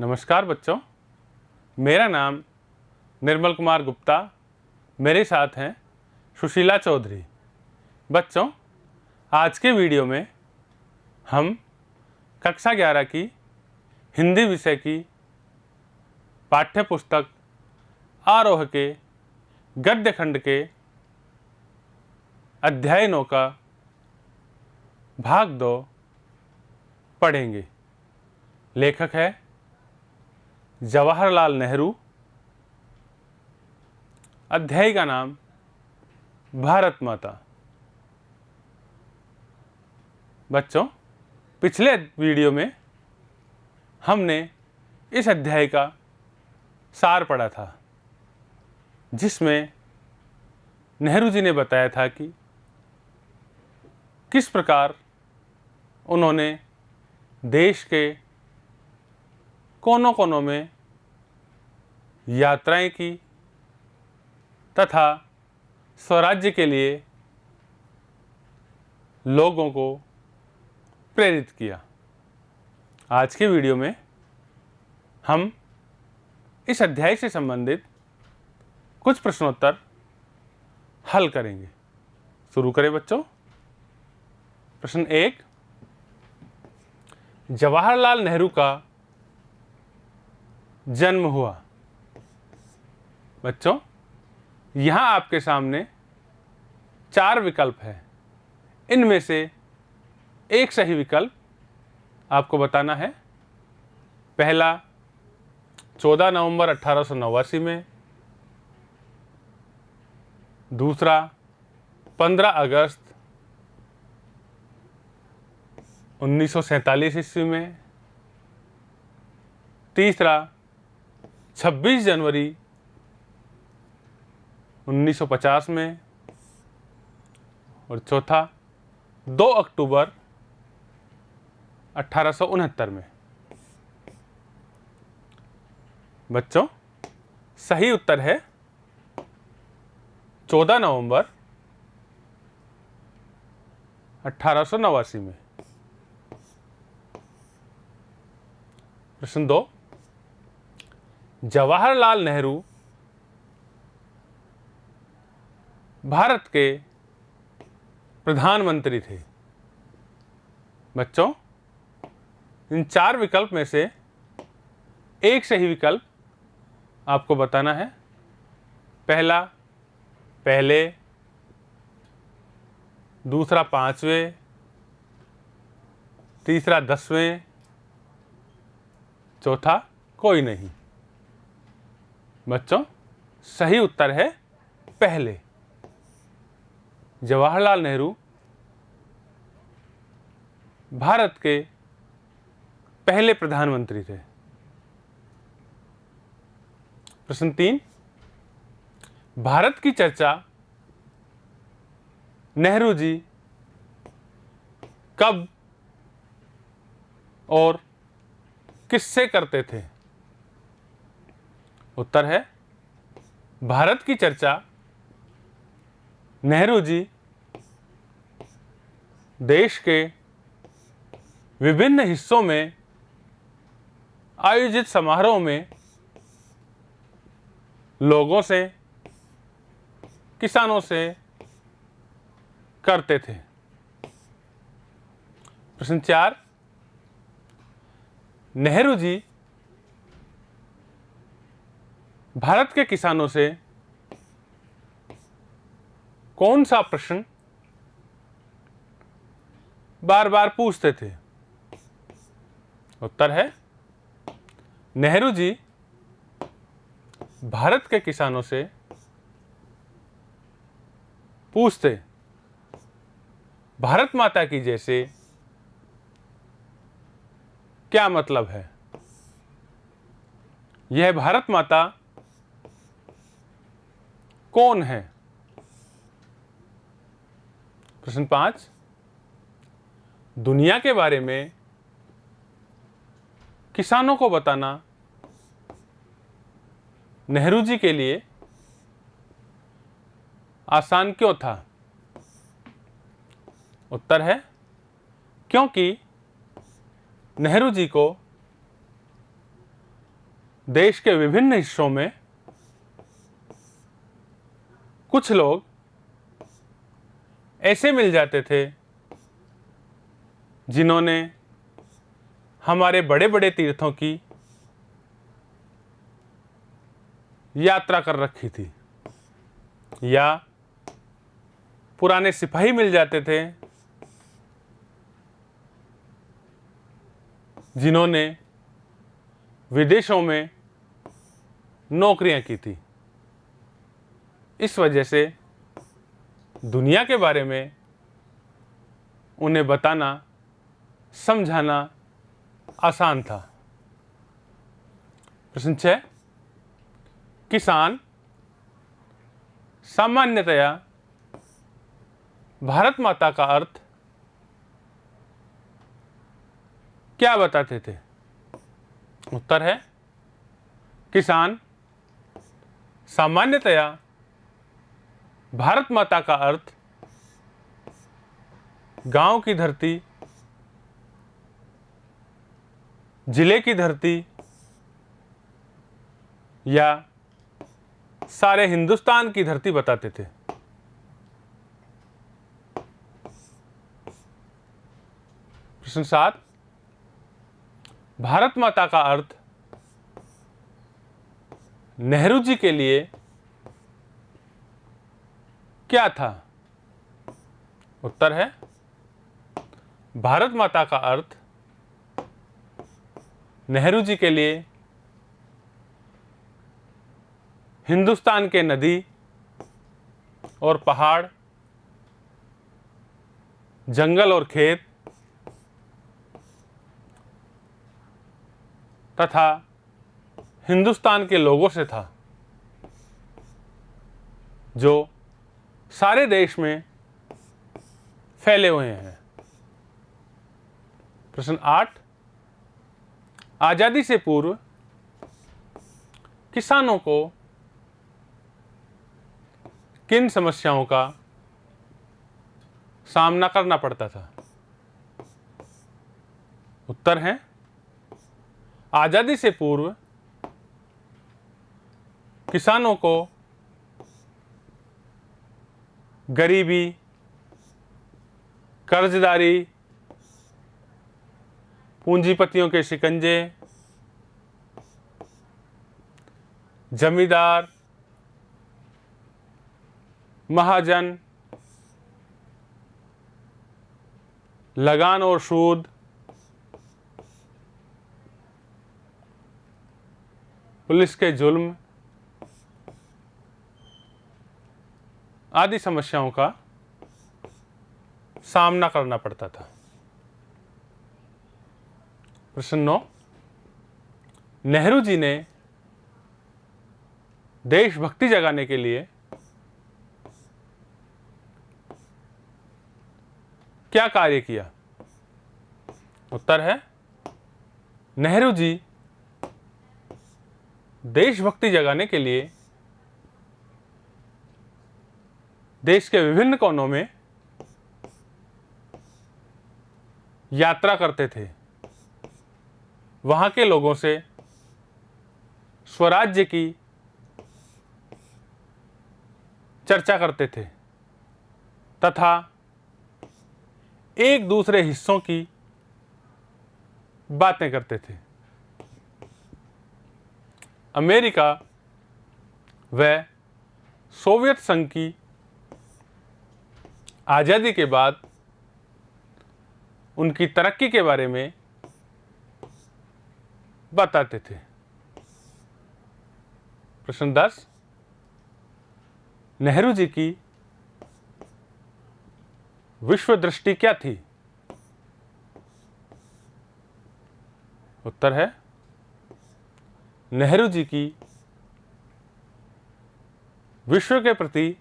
नमस्कार बच्चों, मेरा नाम निर्मल कुमार गुप्ता, मेरे साथ हैं सुशीला चौधरी। बच्चों, आज के वीडियो में हम कक्षा 11 की हिंदी विषय की पाठ्य पुस्तक आरोह के गद्य खंड के अध्याय 9 का भाग 2 पढ़ेंगे। लेखक है जवाहरलाल नेहरू। अध्याय का नाम भारत माता। बच्चों, पिछले वीडियो में हमने इस अध्याय का सार पढ़ा था, जिसमें नेहरू जी ने बताया था कि किस प्रकार उन्होंने देश के कोनों-कोनों में यात्राएं की तथा स्वराज्य के लिए लोगों को प्रेरित किया। आज के वीडियो में हम इस अध्याय से संबंधित कुछ प्रश्नोत्तर हल करेंगे। शुरू करें बच्चों। प्रश्न 1, जवाहरलाल नेहरू का जन्म हुआ। बच्चों, यहां आपके सामने 4 विकल्प है। इनमें से एक सही विकल्प आपको बताना है। पहला 14 नवंबर 1889 में, दूसरा 15 अगस्त 1947 ईस्वी में, तीसरा 26 जनवरी 1950 में और चौथा 2 अक्टूबर 1869 में। बच्चों, सही उत्तर है 14 नवंबर 1889 में। प्रश्न 2, जवाहरलाल नेहरू भारत के प्रधानमंत्री थे। बच्चों, इन 4 विकल्प में से एक सही विकल्प आपको बताना है। पहला पहले, दूसरा 5वें, तीसरा 10वें, चौथा कोई नहीं। बच्चों, सही उत्तर है पहले। जवाहरलाल नेहरू भारत के पहले प्रधानमंत्री थे। प्रश्न 3, भारत की चर्चा नेहरू जी कब और किससे करते थे? उत्तर है, भारत की चर्चा नेहरू जी देश के विभिन्न हिस्सों में आयोजित समारोह में लोगों से, किसानों से करते थे। प्रश्न 4, नेहरू जी भारत के किसानों से कौन सा प्रश्न बार बार पूछते थे? उत्तर है, नेहरू जी भारत के किसानों से पूछते, भारत माता की जैसे क्या मतलब है? यह भारत माता कौन है? प्रश्न 5, दुनिया के बारे में किसानों को बताना नेहरू जी के लिए आसान क्यों था? उत्तर है, क्योंकि नेहरू जी को देश के विभिन्न हिस्सों में कुछ लोग ऐसे मिल जाते थे जिन्होंने हमारे बड़े बड़े तीर्थों की यात्रा कर रखी थी, या पुराने सिपाही मिल जाते थे जिन्होंने विदेशों में नौकरियां की थी। इस वजह से दुनिया के बारे में उन्हें बताना, समझाना आसान था। प्रश्न 6, किसान सामान्यतया भारत माता का अर्थ क्या बताते थे? उत्तर है, किसान सामान्यतया भारत माता का अर्थ गांव की धरती, जिले की धरती या सारे हिंदुस्तान की धरती बताते थे। प्रश्न 7, भारत माता का अर्थ नेहरू जी के लिए क्या था? उत्तर है, भारत माता का अर्थ नेहरू जी के लिए हिंदुस्तान के नदी और पहाड़, जंगल और खेत तथा हिंदुस्तान के लोगों से था, जो सारे देश में फैले हुए हैं। प्रश्न 8, आजादी से पूर्व किसानों को किन समस्याओं का सामना करना पड़ता था? उत्तर है, आजादी से पूर्व किसानों को गरीबी, कर्जदारी, पूंजीपतियों के शिकंजे, जमींदार, महाजन, लगान और सूद, पुलिस के जुल्म आदि समस्याओं का सामना करना पड़ता था। प्रश्न 9, नेहरू जी ने देशभक्ति जगाने के लिए क्या कार्य किया? उत्तर है, नेहरू जी देशभक्ति जगाने के लिए देश के विभिन्न कोनों में यात्रा करते थे। वहां के लोगों से स्वराज्य की चर्चा करते थे तथा एक दूसरे हिस्सों की बातें करते थे। अमेरिका व सोवियत संघ की आज़ादी के बाद उनकी तरक्की के बारे में बताते थे। प्रश्न 10, नेहरू जी की विश्व दृष्टि क्या थी? उत्तर है, नेहरू जी की विश्व के प्रति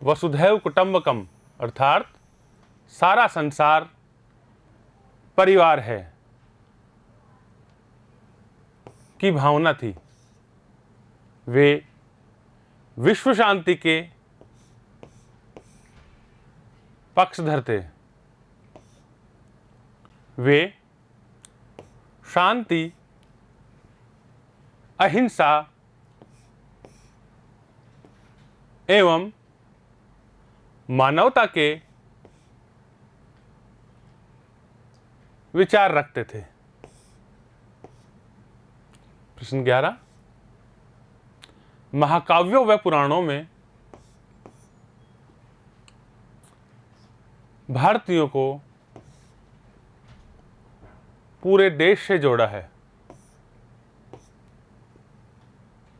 वसुधैव कुटुंबकम अर्थात सारा संसार परिवार है की भावना थी। वे विश्व शांति के पक्षधर थे। वे शांति, अहिंसा एवं मानवता के विचार रखते थे। प्रश्न 11, महाकाव्यों व पुराणों में भारतीयों को पूरे देश से जोड़ा है,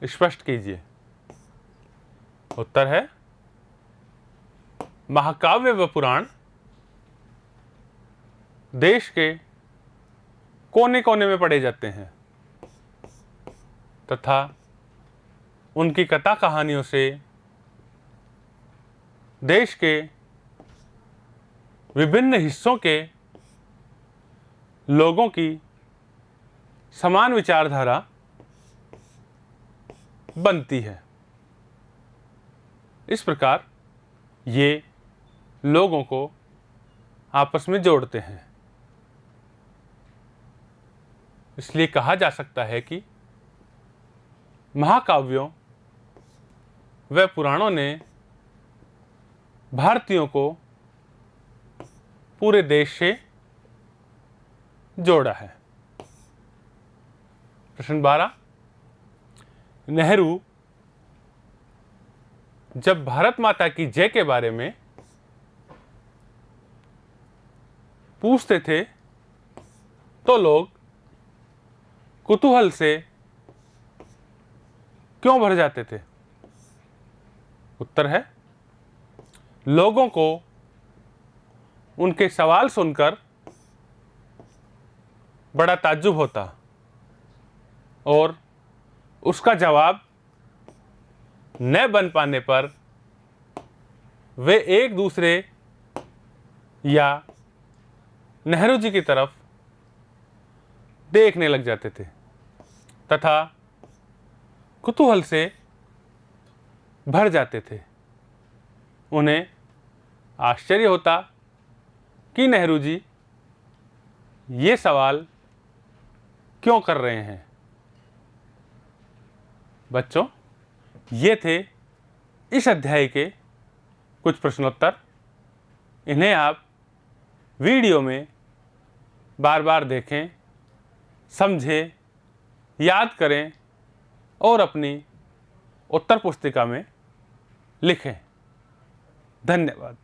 स्पष्ट कीजिए। उत्तर है महाकाव्य व पुराण देश के कोने कोने में पढ़े जाते हैं तथा उनकी कथा कहानियों से देश के विभिन्न हिस्सों के लोगों की समान विचारधारा बनती है। इस प्रकार ये लोगों को आपस में जोड़ते हैं। इसलिए कहा जा सकता है कि महाकाव्यों व पुराणों ने भारतीयों को पूरे देश से जोड़ा है। प्रश्न 12, नेहरू जब भारत माता की जय के बारे में पूछते थे तो लोग कुतूहल से क्यों भर जाते थे? उत्तर है लोगों को उनके सवाल सुनकर बड़ा ताज्जुब होता और उसका जवाब न बन पाने पर वे एक दूसरे या नेहरू जी की तरफ देखने लग जाते थे तथा कुतूहल से भर जाते थे। उन्हें आश्चर्य होता कि नेहरू जी ये सवाल क्यों कर रहे हैं। बच्चों, ये थे इस अध्याय के कुछ प्रश्नोत्तर। इन्हें आप वीडियो में बार बार देखें, समझें, याद करें और अपनी उत्तर पुस्तिका में लिखें। धन्यवाद।